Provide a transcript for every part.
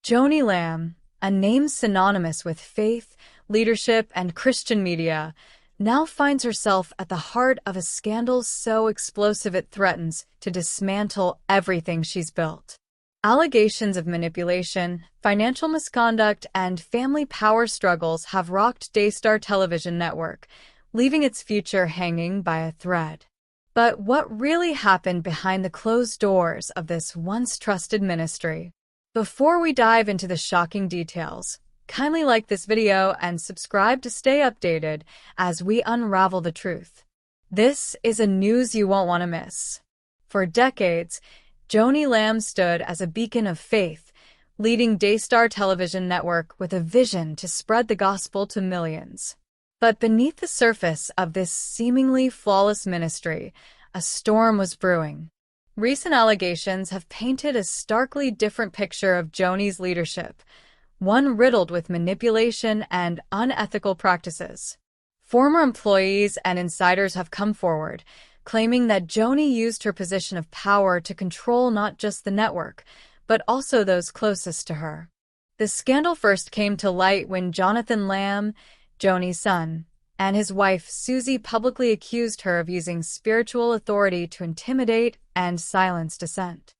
Joni Lamb, a name synonymous with faith, leadership, and Christian media, now finds herself at the heart of a scandal so explosive it threatens to dismantle everything she's built. Allegations of manipulation, financial misconduct, and family power struggles have rocked Daystar television network, leaving its future hanging by a thread. But what really happened behind the closed doors of this once trusted ministry? Before we dive into the shocking details, kindly like this video and subscribe to stay updated as we unravel the truth. This is a news you won't want to miss. For decades, Joni Lamb stood as a beacon of faith, leading Daystar television network with a vision to spread the gospel to millions. But beneath the surface of this seemingly flawless ministry, a storm was brewing. Recent allegations have painted a starkly different picture of Joni's leadership, one riddled with manipulation and unethical practices. Former employees and insiders have come forward, claiming that Joni used her position of power to control not just the network, but also those closest to her. The scandal first came to light when Jonathan Lamb, Joni's son, and his wife Susie publicly accused her of using spiritual authority to intimidate and silence dissent.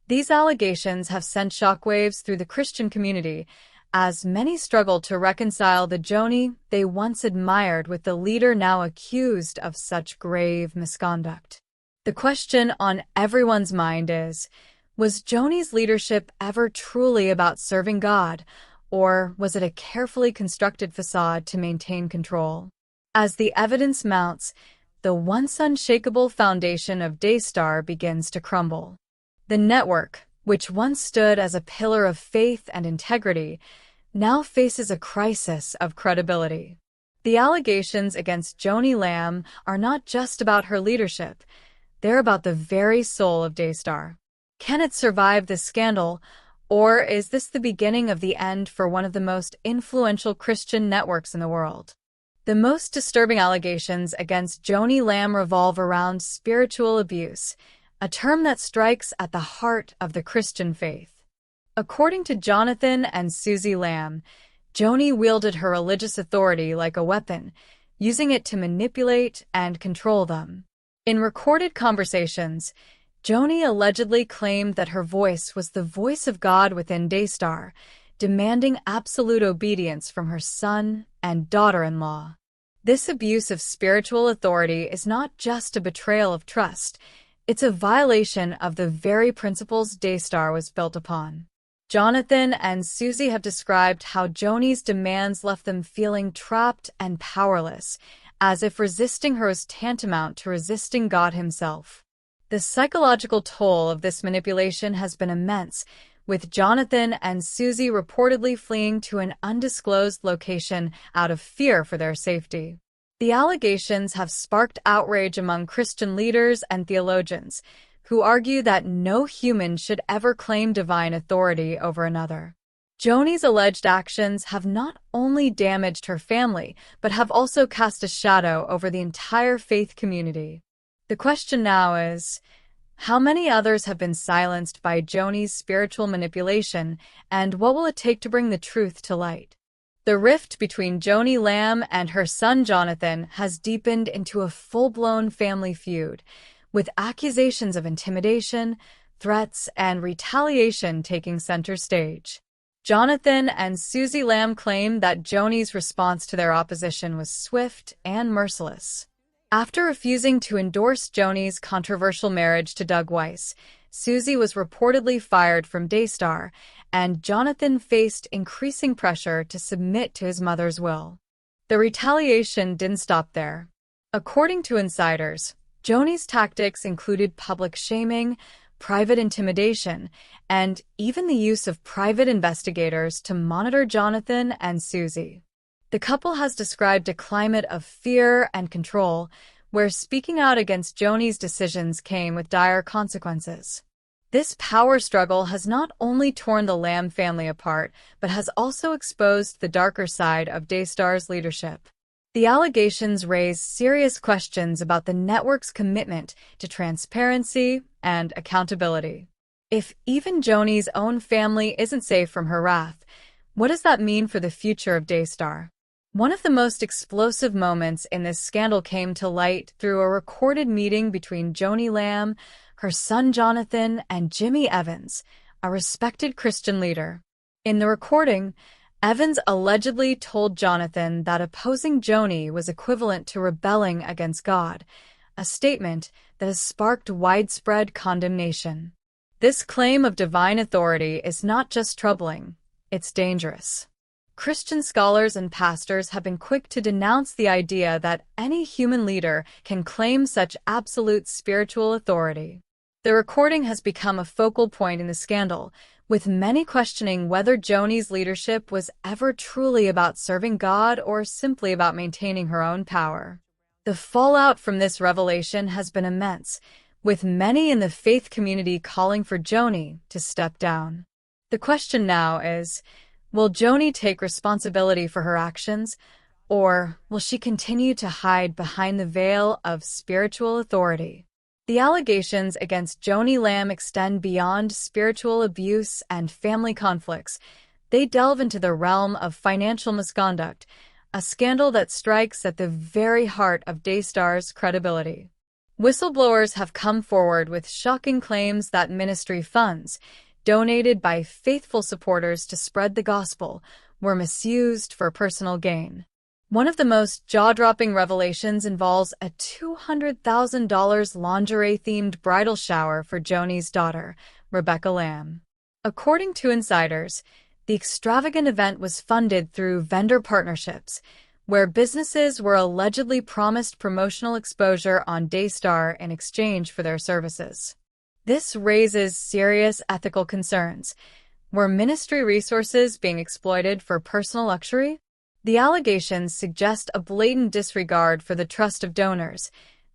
These allegations have sent shockwaves through the Christian community, as many struggle to reconcile the Joni they once admired with the leader now accused of such grave misconduct. The question on everyone's mind is, was Joni's leadership ever truly about serving God, or was it a carefully constructed facade to maintain control? As the evidence mounts, the once unshakable foundation of Daystar begins to crumble. The network, which once stood as a pillar of faith and integrity, now faces a crisis of credibility. The allegations against Joni Lamb are not just about her leadership, they're about the very soul of Daystar. Can it survive this scandal, or is this the beginning of the end for one of the most influential Christian networks in the world? The most disturbing allegations against Joni Lamb revolve around spiritual abuse, a term that strikes at the heart of the Christian faith. According to Jonathan and Susie Lamb, Joni wielded her religious authority like a weapon, using it to manipulate and control them. In recorded conversations, Joni allegedly claimed that her voice was the voice of God within Daystar, demanding absolute obedience from her son and daughter-in-law. This abuse of spiritual authority is not just a betrayal of trust, it's a violation of the very principles Daystar was built upon. Jonathan and Susie have described how Joni's demands left them feeling trapped and powerless, as if resisting her was tantamount to resisting God himself. The psychological toll of this manipulation has been immense, with Jonathan and Susie reportedly fleeing to an undisclosed location out of fear for their safety. The allegations have sparked outrage among Christian leaders and theologians, who argue that no human should ever claim divine authority over another. Joni's alleged actions have not only damaged her family, but have also cast a shadow over the entire faith community. The question now is, how many others have been silenced by Joni's spiritual manipulation, and what will it take to bring the truth to light? The rift between Joni Lamb and her son Jonathan has deepened into a full-blown family feud, with accusations of intimidation, threats, and retaliation taking center stage. Jonathan and Susie Lamb claim that Joni's response to their opposition was swift and merciless. After refusing to endorse Joni's controversial marriage to Doug Weiss, Susie was reportedly fired from Daystar, and Jonathan faced increasing pressure to submit to his mother's will. The retaliation didn't stop there. According to insiders, Joni's tactics included public shaming, private intimidation, and even the use of private investigators to monitor Jonathan and Susie. The couple has described a climate of fear and control, where speaking out against Joni's decisions came with dire consequences. This power struggle has not only torn the Lamb family apart, but has also exposed the darker side of Daystar's leadership. The allegations raise serious questions about the network's commitment to transparency and accountability. If even Joni's own family isn't safe from her wrath, what does that mean for the future of Daystar? One of the most explosive moments in this scandal came to light through a recorded meeting between Joni Lamb, her son Jonathan, and Jimmy Evans, a respected Christian leader. In the recording, Evans allegedly told Jonathan that opposing Joni was equivalent to rebelling against God, a statement that has sparked widespread condemnation. This claim of divine authority is not just troubling, it's dangerous. Christian scholars and pastors have been quick to denounce the idea that any human leader can claim such absolute spiritual authority. The recording has become a focal point in the scandal, with many questioning whether Joni's leadership was ever truly about serving God or simply about maintaining her own power. The fallout from this revelation has been immense, with many in the faith community calling for Joni to step down. The question now is, will Joni take responsibility for her actions, or will she continue to hide behind the veil of spiritual authority? The allegations against Joni Lamb extend beyond spiritual abuse and family conflicts. They delve into the realm of financial misconduct, a scandal that strikes at the very heart of Daystar's credibility. Whistleblowers have come forward with shocking claims that ministry funds, donated by faithful supporters to spread the gospel, were misused for personal gain. One of the most jaw-dropping revelations involves a $200,000 lingerie-themed bridal shower for Joni's daughter, Rebecca Lamb. According to insiders, the extravagant event was funded through vendor partnerships, where businesses were allegedly promised promotional exposure on Daystar in exchange for their services. This raises serious ethical concerns. Were ministry resources being exploited for personal luxury? The allegations suggest a blatant disregard for the trust of donors,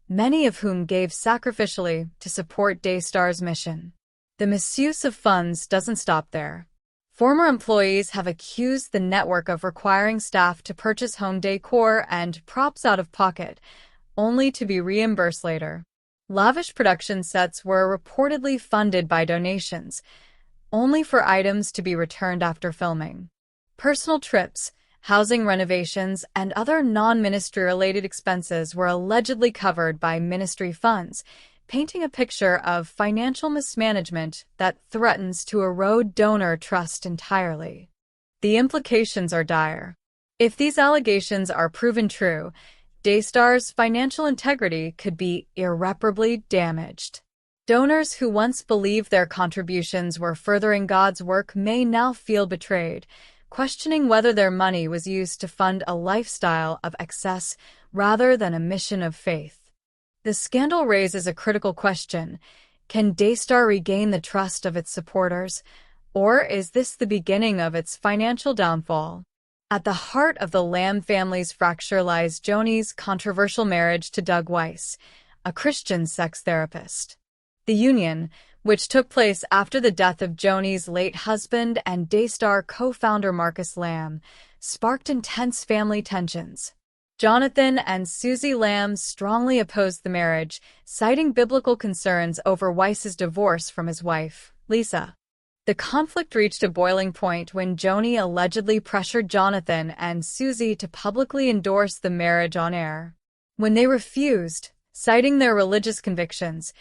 many of whom gave sacrificially to support Daystar's mission. The misuse of funds doesn't stop there. Former employees have accused the network of requiring staff to purchase home decor and props out of pocket, only to be reimbursed later. Lavish production sets were reportedly funded by donations, only for items to be returned after filming. Personal trips, housing renovations, and other non-ministry-related expenses were allegedly covered by ministry funds, painting a picture of financial mismanagement that threatens to erode donor trust entirely. The implications are dire. If these allegations are proven true, Daystar's financial integrity could be irreparably damaged. Donors who once believed their contributions were furthering God's work may now feel betrayed, questioning whether their money was used to fund a lifestyle of excess rather than a mission of faith. The scandal raises a critical question. Can Daystar regain the trust of its supporters, or is this the beginning of its financial downfall? At the heart of the Lamb family's fracture lies Joni's controversial marriage to Doug Weiss, a Christian sex therapist. The union, which took place after the death of Joni's late husband and Daystar co-founder Marcus Lamb, sparked intense family tensions. Jonathan and Susie Lamb strongly opposed the marriage, citing biblical concerns over Weiss's divorce from his wife, Lisa. The conflict reached a boiling point when Joni allegedly pressured Jonathan and Susie to publicly endorse the marriage on air. When they refused, citing their religious convictions,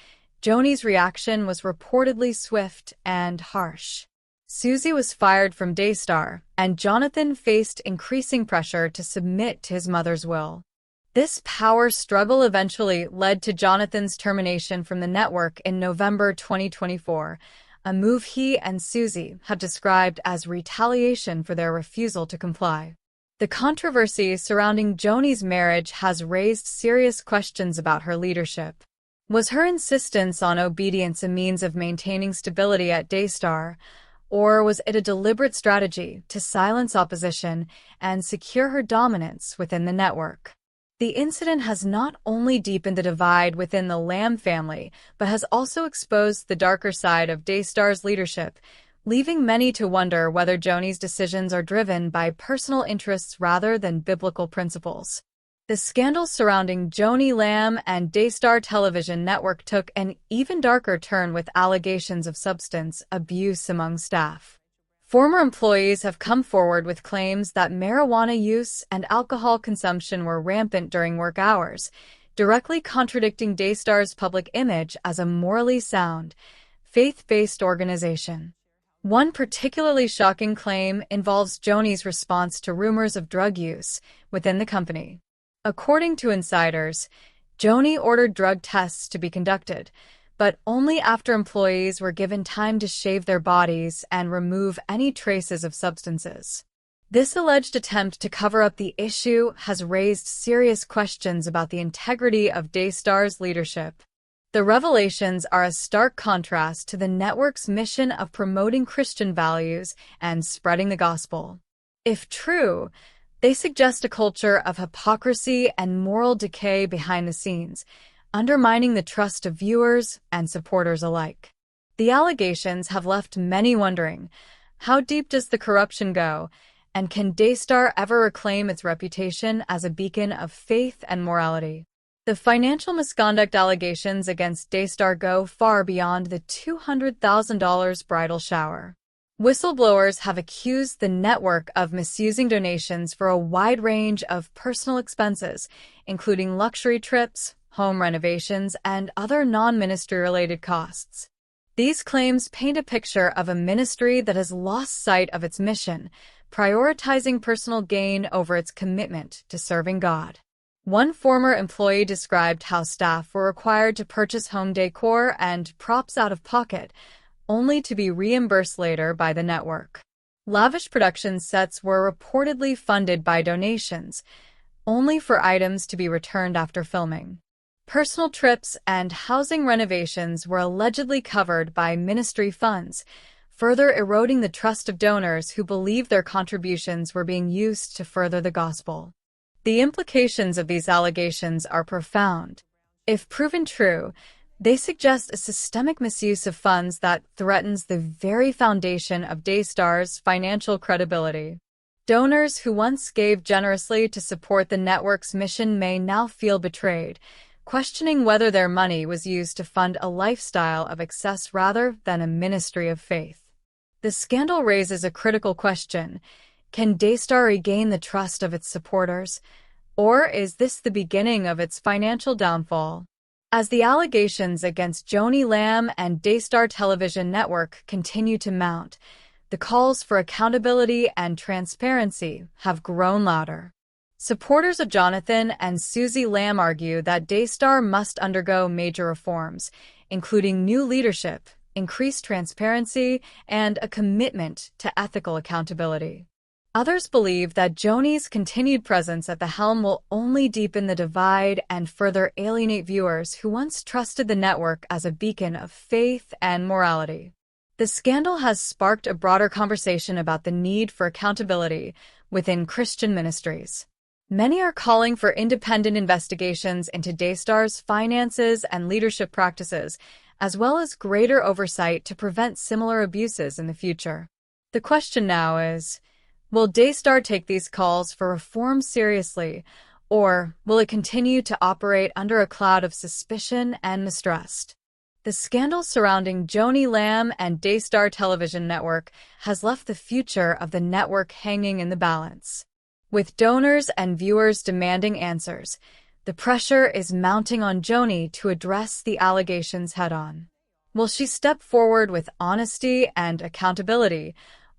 Joni's reaction was reportedly swift and harsh. Susie was fired from Daystar, and Jonathan faced increasing pressure to submit to his mother's will. This power struggle eventually led to Jonathan's termination from the network in November 2024, a move he and Susie have described as retaliation for their refusal to comply. The controversy surrounding Joni's marriage has raised serious questions about her leadership. Was her insistence on obedience a means of maintaining stability at Daystar, or was it a deliberate strategy to silence opposition and secure her dominance within the network? The incident has not only deepened the divide within the Lamb family, but has also exposed the darker side of Daystar's leadership, leaving many to wonder whether Joni's decisions are driven by personal interests rather than biblical principles. The scandal surrounding Joni Lamb and Daystar television network took an even darker turn with allegations of substance abuse among staff. Former employees have come forward with claims that marijuana use and alcohol consumption were rampant during work hours, directly contradicting Daystar's public image as a morally sound, faith-based organization. One particularly shocking claim involves Joni's response to rumors of drug use within the company. According to insiders, Joni ordered drug tests to be conducted, but only after employees were given time to shave their bodies and remove any traces of substances. This alleged attempt to cover up the issue has raised serious questions about the integrity of Daystar's leadership. The revelations are a stark contrast to the network's mission of promoting Christian values and spreading the gospel. If true, they suggest a culture of hypocrisy and moral decay behind the scenes, undermining the trust of viewers and supporters alike. The allegations have left many wondering, how deep does the corruption go, and can Daystar ever reclaim its reputation as a beacon of faith and morality? The financial misconduct allegations against Daystar go far beyond the $200,000 bridal shower. Whistleblowers have accused the network of misusing donations for a wide range of personal expenses, including luxury trips, home renovations, and other non-ministry-related costs. These claims paint a picture of a ministry that has lost sight of its mission, prioritizing personal gain over its commitment to serving God. One former employee described how staff were required to purchase home decor and props out of pocket, only to be reimbursed later by the network. Lavish production sets were reportedly funded by donations, only for items to be returned after filming. Personal trips and housing renovations were allegedly covered by ministry funds, further eroding the trust of donors who believed their contributions were being used to further the gospel. The implications of these allegations are profound. If proven true, they suggest a systemic misuse of funds that threatens the very foundation of Daystar's financial credibility. Donors who once gave generously to support the network's mission may now feel betrayed, questioning whether their money was used to fund a lifestyle of excess rather than a ministry of faith. The scandal raises a critical question: can Daystar regain the trust of its supporters, or is this the beginning of its financial downfall? As the allegations against Joni Lamb and Daystar television network continue to mount, the calls for accountability and transparency have grown louder. Supporters of Jonathan and Susie Lamb argue that Daystar must undergo major reforms, including new leadership, increased transparency, and a commitment to ethical accountability. Others believe that Joni's continued presence at the helm will only deepen the divide and further alienate viewers who once trusted the network as a beacon of faith and morality. The scandal has sparked a broader conversation about the need for accountability within Christian ministries. Many are calling for independent investigations into Daystar's finances and leadership practices, as well as greater oversight to prevent similar abuses in the future. The question now is, will Daystar take these calls for reform seriously, or will it continue to operate under a cloud of suspicion and mistrust? The scandal surrounding Joni Lamb and Daystar television network has left the future of the network hanging in the balance. With donors and viewers demanding answers, the pressure is mounting on Joni to address the allegations head-on. Will she step forward with honesty and accountability,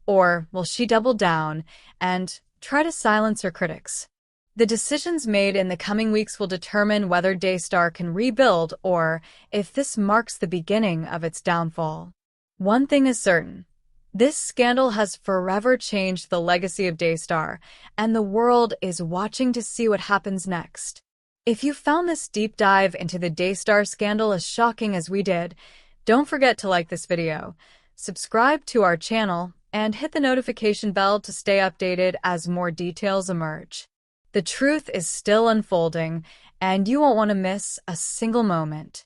or will she double down and try to silence her critics? The decisions made in the coming weeks will determine whether Daystar can rebuild or if this marks the beginning of its downfall. One thing is certain: this scandal has forever changed the legacy of Daystar, and the world is watching to see what happens next. If you found this deep dive into the Daystar scandal as shocking as we did, don't forget to like this video, subscribe to our channel, and hit the notification bell to stay updated as more details emerge. The truth is still unfolding, and you won't want to miss a single moment.